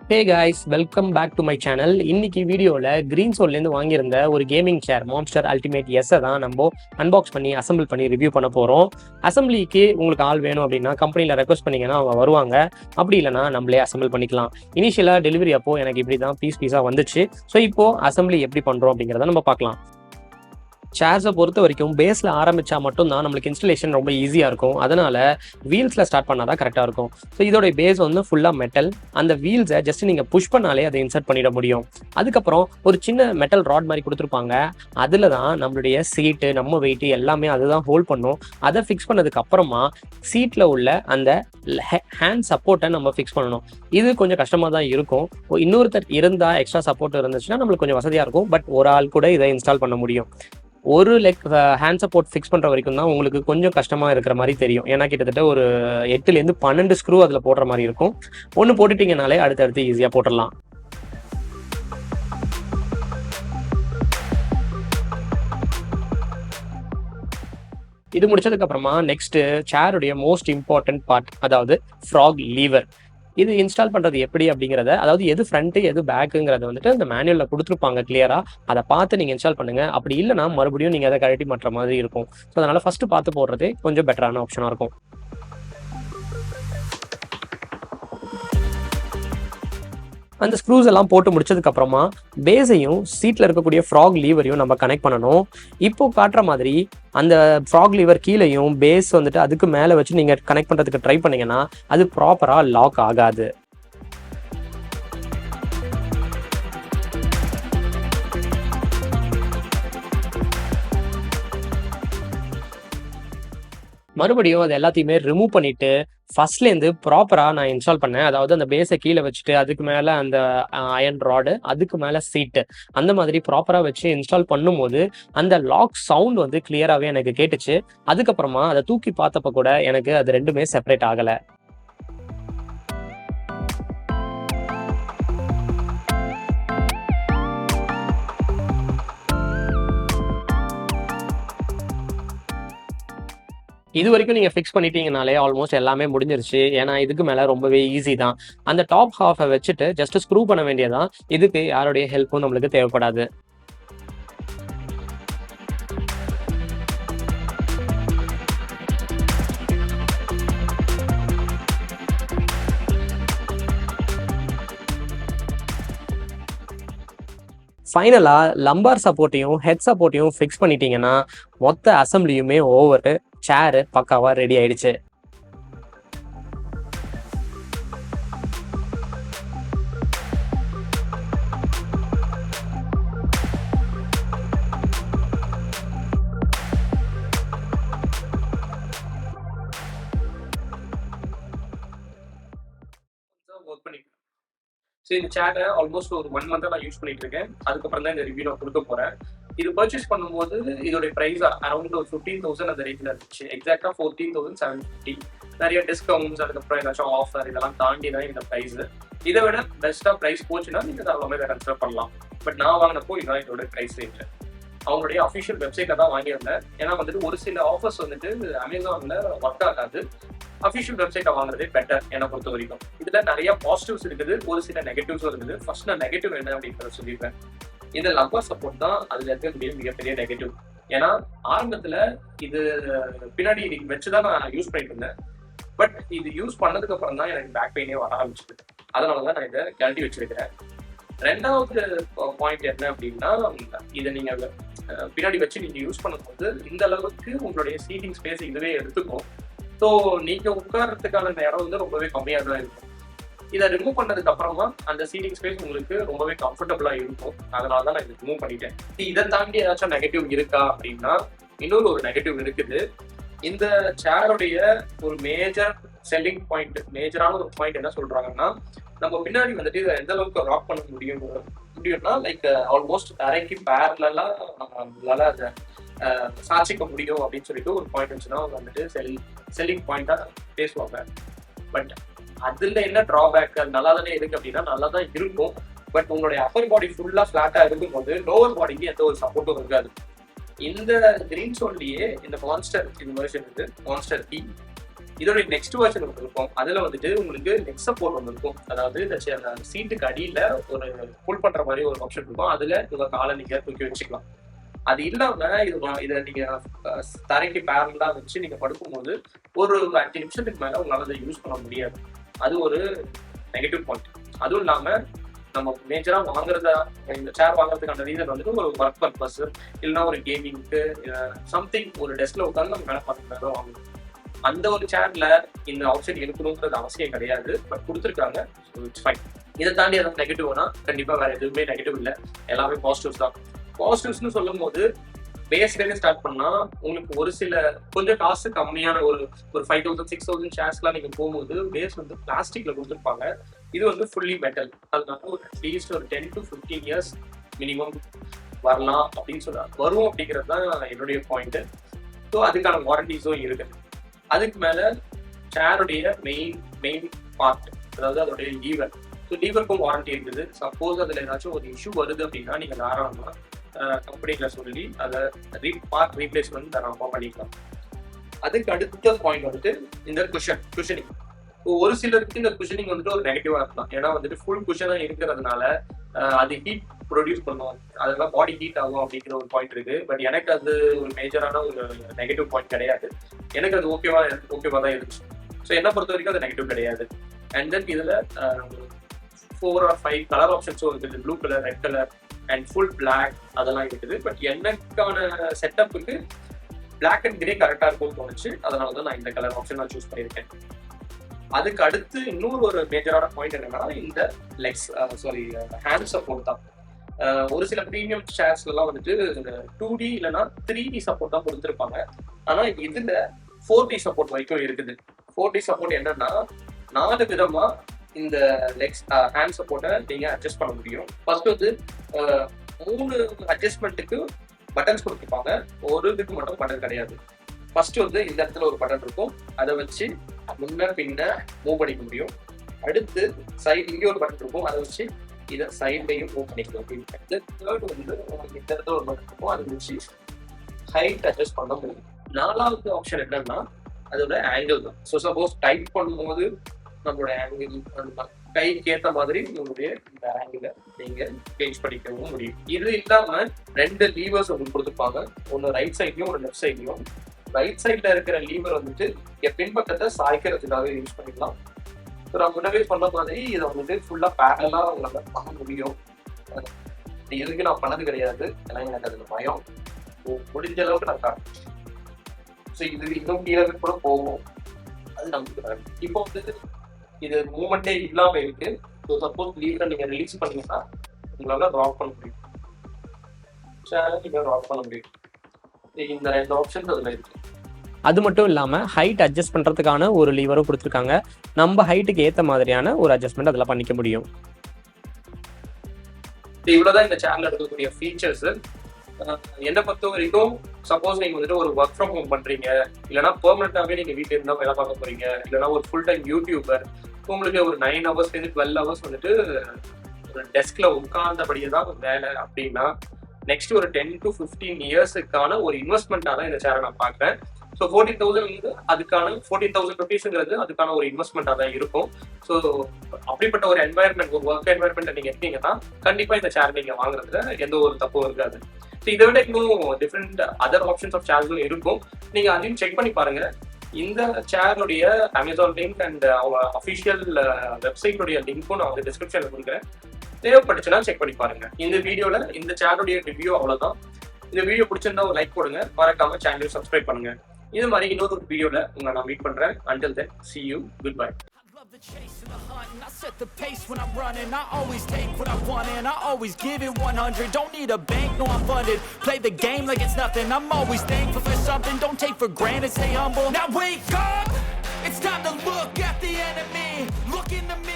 Hey guys, welcome back to my channel. இன்னைக்கு வீடியோவில் Green சோல்லேருந்து வாங்கியிருந்த ஒரு கேமிங் சேர் மான்ஸ்டர் அல்டிமேட் எஸ்ஸை தான் நம்ம அன்பாக்ஸ் பண்ணி அசம்பிள் பண்ணி ரிவ்யூ பண்ண போகிறோம். அசம்பிளிக்கு உங்களுக்கு ஆள் வேணும் அப்படின்னா கம்பெனியில் ரெக்வஸ்ட் பண்ணிங்கன்னா அவங்க வருவாங்க. அப்படி இல்லைனா நம்மளே அசம்பிள் பண்ணிக்கலாம். இனிஷியலாக டெலிவரி அப்போ எனக்கு இப்படி தான் பீஸாக வந்துச்சு. ஸோ இப்போது அசம்பிளி எப்படி பண்ணுறோம் அப்படிங்கிறத நம்ம பார்க்கலாம். சேர்ஸை பொறுத்த வரைக்கும் பேஸில் ஆரம்பித்தா மட்டும்தான் நம்மளுக்கு இன்ஸ்டலேஷன் ரொம்ப ஈஸியாக இருக்கும். அதனால் வீல்ஸில் ஸ்டார்ட் பண்ணால் தான் கரெக்டாக இருக்கும். ஸோ இதோடைய பேஸ் வந்து ஃபுல்லாக மெட்டல். அந்த வீல்ஸை ஜஸ்ட் நீங்கள் புஷ் பண்ணாலே அதை இன்சர்ட் பண்ணிட முடியும். அதுக்கப்புறம் ஒரு சின்ன மெட்டல் ராட் மாதிரி கொடுத்துருப்பாங்க. அதில் தான் நம்மளுடைய சீட்டு, நம்ம வெயிட்டு எல்லாமே அதுதான் ஹோல்ட் பண்ணும். அதை ஃபிக்ஸ் பண்ணதுக்கு அப்புறமா சீட்டில் உள்ள அந்த ஹேண்ட் சப்போர்ட்டை நம்ம ஃபிக்ஸ் பண்ணணும். இது கொஞ்சம் கஷ்டமாக தான் இருக்கும். இன்னொருத்தர் இருந்தால் எக்ஸ்ட்ரா சப்போர்ட் இருந்துச்சுன்னா நம்மளுக்கு கொஞ்சம் வசதியாக இருக்கும். பட் ஒரு ஆள் கூட இதை இன்ஸ்டால் பண்ண முடியும். ஒரு ஹேண்ட் சப்போர்ட் ஃபிக்ஸ் பண்ணுற வரைக்கும் தான் உங்களுக்கு கொஞ்சம் கஷ்டமாக இருக்கிற மாதிரி தெரியும். ஏன்னா கிட்டத்தட்ட ஒரு 8லேருந்து 12 ஸ்க்ரூ அதில் போடுற மாதிரி இருக்கும். ஒன்று போட்டுட்டிங்கனாலே அடுத்தடுத்து ஈஸியாக போட்டுடலாம். இது முடிச்சதுக்கப்புறமா நெக்ஸ்ட்டு சேருடைய மோஸ்ட் இம்பார்ட்டன்ட் பார்ட், அதாவது ஃப்ராக் லீவர். இது இன்ஸ்டால் பண்ணுறது எப்படி அப்படிங்கிறத, அதாவது எது ஃப்ரண்ட்டு எது பேக்குங்கிறத வந்துட்டு அந்த மேனுவலில் கொடுத்துருப்பாங்க கிளியராக. அதை பார்த்து நீங்கள் இன்ஸ்டால் பண்ணுங்கள். அப்படி இல்லைனா மறுபடியும் நீங்கள் அதை கழட்டி மாற்ற மாதிரி இருக்கும். ஸோ அதனால் ஃபஸ்ட்டு பார்த்து போடுறதே கொஞ்சம் பெட்டரான ஆப்ஷனாக இருக்கும். அந்த ஸ்க்ரூஸ் எல்லாம் போட்டு முடிச்சதுக்கப்புறமா பேஸையும் சீட்டில் இருக்கக்கூடிய ஃப்ராக் லீவரையும் நம்ம கனெக்ட் பண்ணணும். இப்போ காட்டுற மாதிரி அந்த ஃப்ராக் லீவர் கீழேயும் பேஸ் வந்துட்டு அதுக்கு மேலே வச்சு நீங்கள் கனெக்ட் பண்ணுறதுக்கு ட்ரை பண்ணிங்கன்னா அது ப்ராப்பராக லாக் ஆகாது. மறுபடியும் அது எல்லாத்தையுமே ரிமூவ் பண்ணிட்டு ஃபர்ஸ்ட்லேருந்து ப்ராப்பராக நான் இன்ஸ்டால் பண்ணேன். அதாவது அந்த பேஸை கீழே வச்சுட்டு அதுக்கு மேலே அந்த அயன் ராடு, அதுக்கு மேலே சீட்டு, அந்த மாதிரி ப்ராப்பராக வச்சு இன்ஸ்டால் பண்ணும்போது அந்த லாக் சவுண்ட் வந்து கிளியராகவே எனக்கு கேட்டுச்சு. அதுக்கப்புறமா அதை தூக்கி பார்த்தப்ப கூட எனக்கு அது ரெண்டுமே செப்பரேட் ஆகலை. இது வரைக்கும் நீங்கள் ஃபிக்ஸ் பண்ணிட்டீங்கனாலே ஆல்மோஸ்ட் எல்லாமே முடிஞ்சிருச்சு. ஏன்னா இதுக்கு மேலே ரொம்பவே ஈஸி தான். அந்த டாப் ஹாஃபை வச்சுட்டு ஜஸ்ட் ஸ்க்ரூ பண்ண வேண்டியதான். இதுக்கு யாருடைய ஹெல்ப்பும் நம்மளுக்கு தேவைப்படாது. ஃபைனலாக லம்பார் சப்போர்ட்டையும் ஹெட் சப்போர்ட்டையும் ஃபிக்ஸ் பண்ணிட்டீங்கன்னா மொத்த அசம்பிளியுமே ஓவர். சேரு பக்காவாக ரெடி ஆயிடுச்சு. ஒர்க் பண்ணி சரி, இந்த சேரை ஆல்மோஸ்ட் ஒரு 1 மந்த்தாக நான் யூஸ் பண்ணிட்டு இருக்கேன். அதுக்கப்புறம் தான் இந்த ரிவ்யூ நான் கொடுக்க போகிறேன். இது பர்ச்சேஸ் பண்ணும்போது இதோடைய ப்ரைஸ் அரௌண்ட் ஒரு 15,000 அந்த ரேஞ்சில் இருந்துச்சு. எக்ஸாக்டாக 14,750. நிறைய டிஸ்கவுண்ட்ஸ், அதுக்கப்புறம் ஏதாச்சும் ஆஃபர் இதெல்லாம் தாண்டி தான் இந்த ப்ரைஸ். இதை விட பெஸ்ட்டாக ப்ரைஸ் போச்சுன்னா நீங்கள் தாராளமாக இதை கன்சிடர் பண்ணலாம். பட் நான் வாங்கினப்போ இதுதான் இதோட ப்ரைஸ் ரேஞ்ச். அவங்களுடைய அஃபிஷியல் வெப்சைட்டில் தான் வாங்கியிருந்தேன். ஏன்னா வந்துட்டு ஒரு சில ஆஃபர்ஸ் வந்துட்டு அமேசானில் ஒர்க் ஆகாது. அஃபிஷியல் வெப்சைட்டை வாங்குறதே பெட்டர் என்னை பொறுத்த வரைக்கும். இதுல நிறைய பாசிட்டிவ்ஸ் இருக்குது, ஒரு சில நெகட்டிவ்ஸும் இருக்குது. ஃபர்ஸ்ட் நான் நெகட்டிவ் என்ன அப்படின்றத சொல்லியிருப்பேன். இந்த லம்பர் சப்போர்ட் தான் அதுல இருக்கக்கூடிய மிகப்பெரிய நெகட்டிவ். ஏன்னா ஆரம்பத்துல இது பின்னாடி வச்சுதான் நான் யூஸ் பண்ணிட்டு இருந்தேன். பட் இது யூஸ் பண்ணதுக்கு அப்புறம் தான் எனக்கு பேக் பெயினே வர ஆரம்பிச்சது. அதனாலதான் நான் இதை கழட்டி வச்சிருக்கிறேன். ரெண்டாவது பாயிண்ட் என்ன அப்படின்னா, இதை நீங்க பின்னாடி வச்சு நீங்க யூஸ் பண்ணும்போது இந்த அளவுக்கு உங்களுடைய சீட்டிங் ஸ்பேஸ் இதுவே எடுத்துக்கும். ஸோ நீங்க உட்கார்றதுக்கான நேரம் வந்து ரொம்பவே கம்மியாக தான் இருக்கும். இதை ரிமூவ் பண்ணதுக்கு அப்புறமா அந்த சீட்டிங் ஸ்பேஸ் உங்களுக்கு ரொம்பவே கம்ஃபர்டபுளா இருக்கும். அதனால தான் நான் இதை ரிமூவ் பண்ணிட்டேன். இதை தாண்டி ஏதாச்சும் நெகட்டிவ் இருக்கா அப்படின்னா, இன்னொரு ஒரு நெகட்டிவ் இருக்குது. இந்த சேருடைய ஒரு மேஜர் செல்லிங் பாயிண்ட், மேஜரான ஒரு பாயிண்ட் என்ன சொல்றாங்கன்னா, நம்ம பின்னாடி வந்துட்டு இதை எந்த அளவுக்கு ராக் பண்ண முடியும்னா லைக் ஆல்மோஸ்ட் அரைக்கு பேரலா நம்மளால அதை சாட்சிக்க முடியும் அப்படின்னு சொல்லிட்டு ஒரு பாயிண்ட் வச்சுன்னா அவங்க வந்துட்டு செல்லிங் பாயிண்டா பேசுவாங்க. பட் அதுல என்ன டிராபேக், அது நல்லா தானே இருக்கு அப்படின்னா நல்லா தான் இருக்கும். பட் உங்களுடைய அப்பர் பாடி ஃபுல்லா ஃபிளாட்டா இருக்கும்போது லோவர் பாடிக்கு எந்த ஒரு சப்போர்ட்டும் இருக்காது. இந்த கிரீன் சோல்லையே இந்த மான்ஸ்டர் வெர்ஷன் இருக்கு, மான்ஸ்டர் டி. இதோட நெக்ஸ்ட் வெர்ஷன் ஒன்று இருக்கும். அதுல வந்துட்டு உங்களுக்கு நெக் சப்போர்ட் ஒன்று இருக்கும். அதாவது இந்த சீட்டுக்கு அடியில ஒரு புல் பண்ற மாதிரி ஒரு ஆப்ஷன் இருக்கும். அதுல உங்க காலை நீங்க தூக்கி வச்சுக்கலாம். அது இல்லாம இதை நீங்க தரைக்கு பேரலா வச்சு நீங்க படுக்கும்போது ஒரு 5 நிமிஷத்துக்கு மேல உங்களால அதை யூஸ் பண்ண முடியாது. அது ஒரு நெகட்டிவ் பாயிண்ட். அதுவும் இல்லாம நம்ம மேஜரா இந்த சேர் வாங்குறதுக்கான ரீசன் வந்துட்டு ஒரு ஒர்க் பர்பஸ், இல்லைன்னா ஒரு கேமிங்க்கு, சம்திங் ஒரு டெஸ்க்ல உட்காந்து நம்ம வேலை பார்த்துட்டு வாங்கணும். அந்த ஒரு சேர்ல இந்த ஆப்ஷன் இருக்கணுங்கிறது அவசியம் கிடையாது, பட் கொடுத்துருக்காங்க. So it's fine. இதை தாண்டி எதாவது நெகட்டிவ்னா கண்டிப்பா வேற எதுவுமே நெகட்டிவ் இல்லை, எல்லாமே பாசிட்டிவ்ஸ் தான். பாசிட்டிவ்ஸ்னு சொல்லும் போது பேஸ்லேருந்து ஸ்டார்ட் பண்ணா உங்களுக்கு ஒரு சில கொஞ்சம் காசு கம்மியான ஒரு 5,000 6,000 ஷேர்ஸ்லாம் நீங்க போகும்போது பேஸ் வந்து பிளாஸ்டிக்ல கொடுத்துருப்பாங்க. இது வந்து ஃபுல்லி மெட்டல். அதனால ஒரு அட்லீஸ்ட் ஒரு 10 to 15 இயர்ஸ் மினிமம் வரலாம் அப்படின்னு வரும் அப்படிங்கிறது தான் என்னுடைய பாயிண்ட். ஸோ அதுக்கான வாரண்டிஸும் இருக்கு. அதுக்கு மேல சேருடைய மெயின் பார்ட், அதாவது அதோடைய லீவர். ஸோ லீவருக்கும் வாரண்டி இருக்குது. சப்போஸ் அதில் ஏதாச்சும் ஒரு இஷ்யூ வருது அப்படின்னா நீங்கள் தாராளமாக கம்பெனியில் சொல்லி அதை பார்ட் ரீப்ளேஸ்மெண்ட் தாராளமாக பண்ணிக்கலாம். அதுக்கு அடுத்த பாயிண்ட் வந்துட்டு இந்த குஷனிங். ஒரு சிலருக்கு இந்த குஷனிங் வந்துட்டு ஒரு நெகட்டிவா இருக்கலாம். ஏன்னா வந்துட்டு ஃபுல் குஷனா இருக்கிறதுனால அது ஹீட் ப்ரொடியூஸ் பண்ணும், அதெல்லாம் பாடி ஹீட் ஆகும் அப்படிங்கிற ஒரு பாயிண்ட் இருக்கு. பட் எனக்கு அது ஒரு மேஜரான ஒரு நெகட்டிவ் பாயிண்ட் கிடையாது. எனக்கு அது ஓகேவா தான் இருந்துச்சு. ஸோ என்னை பொறுத்த வரைக்கும் அது நெகட்டிவ் கிடையாது. அண்ட் தென் இதுல 4 or 5 கலர் ஆப்ஷன்ஸும் இருக்குது. Blue colour, red colour and full black அதெல்லாம் இருக்குது. பட் எனக்கான செட்டப்புக்கு பிளாக் அண்ட் கிரே கரெக்டாக இருக்கும்னு தோணுச்சு. அதனால தான் நான் இந்த கலர் ஆப்ஷன் நான் சூஸ் பண்ணியிருக்கேன். அதுக்கு அடுத்து இன்னொரு ஒரு மேஜரான பாயிண்ட் என்னன்னா இந்த ஹேண்ட் சப்போர்ட் தான். ஒரு சில ப்ரீமியம் ஷேர்ஸ்லாம் வந்துட்டு 2D இல்லைன்னா 3D சப்போர்ட் தான் கொடுத்துருப்பாங்க. ஆனால் இதுல 4D சப்போர்ட் வரைக்கும் இருக்குது. 4D சப்போர்ட் என்னன்னா 4 விதமா இந்த ஹேண்ட் சப்போர்ட்டை நீங்க அட்ஜஸ்ட் பண்ண முடியும். ஃபர்ஸ்ட் வந்து 3 அட்ஜஸ்ட்மெண்ட்டுக்கு பட்டன்ஸ் கொடுத்துருப்பாங்க. ஒரு இதுக்கு மட்டும் பட்டன் கிடையாது. ஃபர்ஸ்ட் வந்து இந்த இடத்துல ஒரு பட்டன் இருக்கும், அதை வச்சு முன்ன பின்ன மூவ் பண்ணிக்க முடியும். அடுத்து சைடு இங்கே ஒரு பட்டன் இருக்கும், அதை வச்சு இதை சைட்லையும் மூவ் பண்ணிக்கலாம். தேர்ட் வந்து உங்களுக்கு இந்த இடத்துல ஒரு பட்டன் இருக்கும், அதை வச்சு ஹைட் அட்ஜஸ்ட் பண்ண முடியும். 4வது ஆப்ஷன் என்னன்னா அதோட ஆங்கிள் தான். ஸோ சப்போஸ் டைப் பண்ணும்போது நம்மளோட ஆங்கிள் கைக்கு ஏற்ற மாதிரி உங்களுடைய இந்த ஆங்கிளை நீங்க சேஞ்ச் பண்ணிக்கவும் முடியும். இது இல்லாம 2 லீவர்ஸ் உங்களுக்கு கொடுத்துருப்பாங்க, ஒன்று ரைட் சைட்லயும் ஒரு லெஃப்ட் சைட்லயும். ரைட் சைட்ல இருக்கிற லீவர் வந்துட்டு பின்பக்கத்தை சாய்க்கிறதுக்காக யூஸ் பண்ணிக்கலாம். ஸோ நான் முன்னவே சொன்ன மாதிரி இதை வந்துட்டு ஃபுல்லா பேரலா உங்களால பண்ண முடியும். எதுக்கு நான் பண்ணது கிடையாது, ஏன்னா எனக்கு அதுல பயம். முடிஞ்ச அளவுக்கு நான் காட்டுறேன். ஸோ இது இன்னும் கீழே கூட போகும், அது நமக்கு. இப்போ வந்து இது மூவ்மெண்டே இல்லாம இருக்கு. ஸோ சப்போஸ் லீவரை நீங்க ரிலீஸ் பண்ணீங்கன்னா உங்களால ராக் பண்ண முடியும், ராக் பண்ண முடியும். இந்த 2 ஆப்ஷன்ஸ் அதுல இருக்கு. அது மட்டும் இல்லாம ஹைட் அட்ஜஸ்ட் பண்றதுக்கான ஒரு லீவரும் கொடுத்துருக்காங்க. நம்ம ஹைட்டுக்கு ஏற்ற மாதிரியான ஒரு அட்ஜஸ்ட்மெண்ட் அதில் பண்ணிக்க முடியும். இவ்வளவுதான் இந்த சேர்ல இருக்கக்கூடிய ஃபீச்சர்ஸ். என்னை பொறுத்த வரைக்கும் சப்போஸ் நீங்க வந்துட்டு ஒரு ஒர்க் ஃப்ரம் ஹோம் பண்றீங்க, இல்லைன்னா பெர்மனண்டாவே நீங்க வீட்டுல இருந்தா வேலை பார்க்க போறீங்க, இல்லைன்னா ஒரு ஃபுல் டைம் யூடியூபர், உங்களுக்கு ஒரு 9 hours 12 hours வந்துட்டு ஒரு டெஸ்க்ல உட்கார்ந்தபடியே தான் வேலை அப்படின்னா நெக்ஸ்ட் ஒரு 10 to 15 இயர்ஸுக்கான ஒரு இன்வெஸ்ட்மெண்டா தான் இந்த சேரை நான் பார்க்குறேன். ஸோ 14,000 வந்து அதுக்கான 14,000 rupeesங்கிறது அதுக்கான ஒரு இன்வெஸ்ட்மெண்ட்டாக தான் இருக்கும். ஸோ அப்படிப்பட்ட ஒரு என்வாயர்மெண்ட், ஒரு ஒர்க் என்வாயர்மெண்ட் நீங்க இருக்கீங்கன்னா கண்டிப்பா இந்த சேர் நீங்க வாங்குறதுல எந்த ஒரு தப்பும் இருக்காது. ஸோ இதை விட இன்னும் டிஃப்ரெண்ட் அதர் ஆப்ஷன்ஸ் ஆஃப் சேர்ஸும் இருக்கும். நீங்க அதையும் செக் பண்ணி பாருங்க. இந்த சேருடைய அமேசான் லிங்க் அண்ட் அவங்க அஃபிஷியல் வெப்சைட்டுடைய லிங்க்கும் நான் வந்து டிஸ்கிரிப்ஷன்ல கொடுக்குறேன். தேவைப்பட்டுச்சுன்னா செக் பண்ணி பாருங்க. இந்த வீடியோல இந்த சேருடைய ரிவ்யூ அவ்வளவுதான். இந்த வீடியோ பிடிச்சிருந்தா ஒரு லைக் போடுங்க, மறக்காம சேனலையும் சப்ஸ்கிரைப் பண்ணுங்க. இது மாதிரி இன்னொரு வீடியோல உங்களை நான் மீட் பண்றேன். Until then, see you, goodbye. The chase and the hunt, and I set the pace when I'm running. I always take what I want and I always give it 100. Don't need a bank, no I'm funded. Play the game like it's nothing. I'm always thankful for something. Don't take for granted, stay humble. Now wake up, it's time to look at the enemy. Look in the mirror.